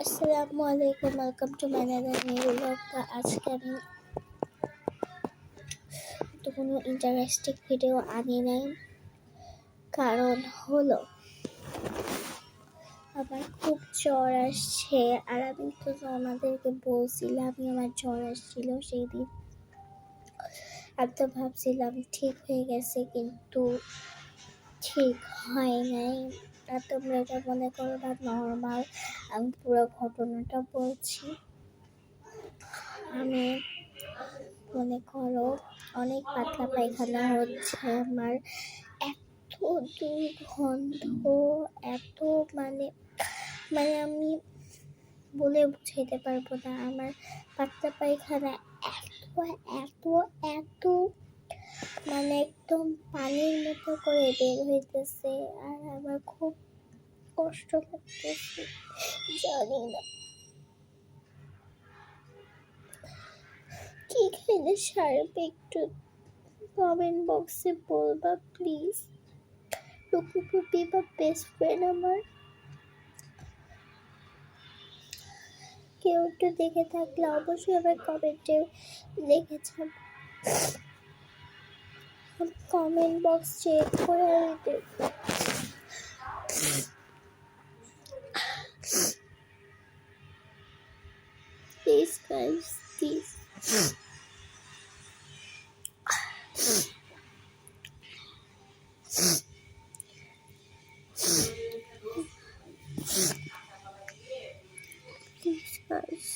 আসসালামু আলাইকুম, welcome to my another new blog. আজকে আমি তো কোনো ইন্টারেস্টিং ভিডিও আনি নাই, কারণ হলো আমার খুব জ্বর আসছে। আর আমি তো আমাদেরকে বলছিলাম আমার জ্বর আসছিল সেই দিন। আমি তো ভাবছিলাম ঠিক হয়ে গেছে, কিন্তু ঠিক হয় নাই। আর তোমরা এটা মনে করো বা নর্মাল, আমি পুরো ঘটনাটা বলছি। আমি মনে করো অনেক পাতলা পায়খানা হচ্ছে আমার, এত দুর্গন্ধ, এত মানে মানে আমি বলে বুঝাইতে পারবো না। আমার পাতলা পায়খানা এত এত এত মানে একদম পানির মতো করে বের হইতেছে, আর আমার খুব কষ্ট লাগতেছে। জানি না কি খেলে সারবে, একটু কমেন্ট বক্সে বলবা প্লিজ। টুকু পুপি বা বেস্ট ফ্রেন্ড আমার, কেউ একটু দেখে থাকলে অবশ্যই আমার কমেন্টে লিখেছেন। কমেন্ট বক্স চেক করে আমি দেখব। Please guys, please. Please guys,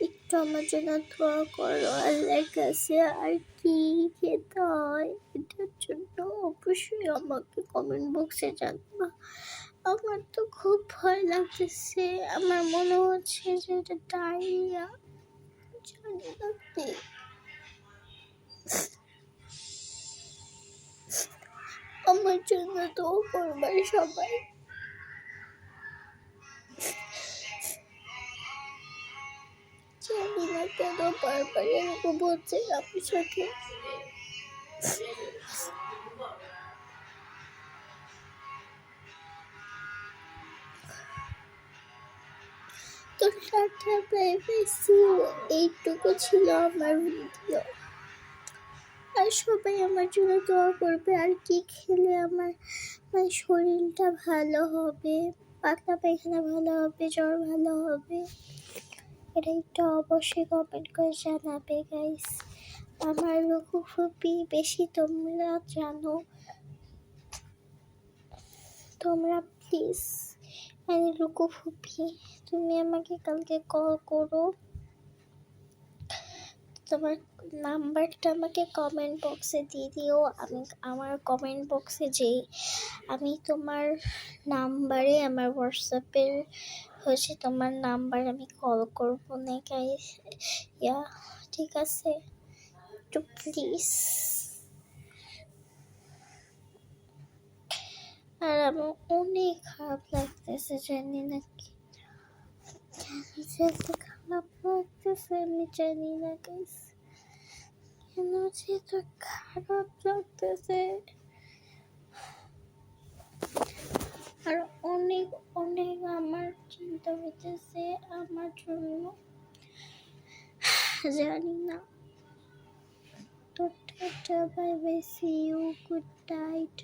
একটু আমার জন্য দোয়া করো আল্লাহর কাছে। আর কি খেতে হয় এটার জন্য অবশ্যই আমাকে কমেন্ট বক্সে জানাবা। আমার তো খুব ভয় লাগতেছে, আমার মনে হচ্ছে যে এটা ডায়রিয়া। জানি না কি। আমার জন্য দোয়া করবার সবাই। জানি না কেন বারবার এরকম হচ্ছে আমার সাথে। তো tata, bye bye, see you. এইটুকু ছিল আমার ভিডিও। আর সবাই আমার জন্য দোয়া করবে। আর কি খেলে আমার শরীরটা ভালো হবে, পাতলা পায়খানা ভালো হবে, জ্বর ভালো হবে, এটা একটু অবশ্যই কমেন্ট করে জানাবে গাইস। আমার লুকু ফুপি বেশি তোমরা জানো, তোমরা প্লিজ লুকু ফুপি তুমি আমাকে কালকে কল করো। তোমার নাম্বারটা আমাকে কমেন্ট বক্সে দিয়ে দিও। আমি আমার কমেন্ট বক্সে যেই আমি তোমার নাম্বারে, আমার হোয়াটসঅ্যাপের হচ্ছে তোমার নাম্বার আমি কল করবো না গাইস। ইয়া, ঠিক আছে, একটু প্লিজ। আর আমার অনেক খারাপ লাগতেছে, জানি না কি কেন যে খারাপ লাগতেছে, আমি জানি না গাইস কেন যে এত খারাপ লাগতেছে। আর অনেক অনেক আমার চিন্তা হইতেছে আমার জন্য, জানি না। তো tata, bye bye, see you, good night.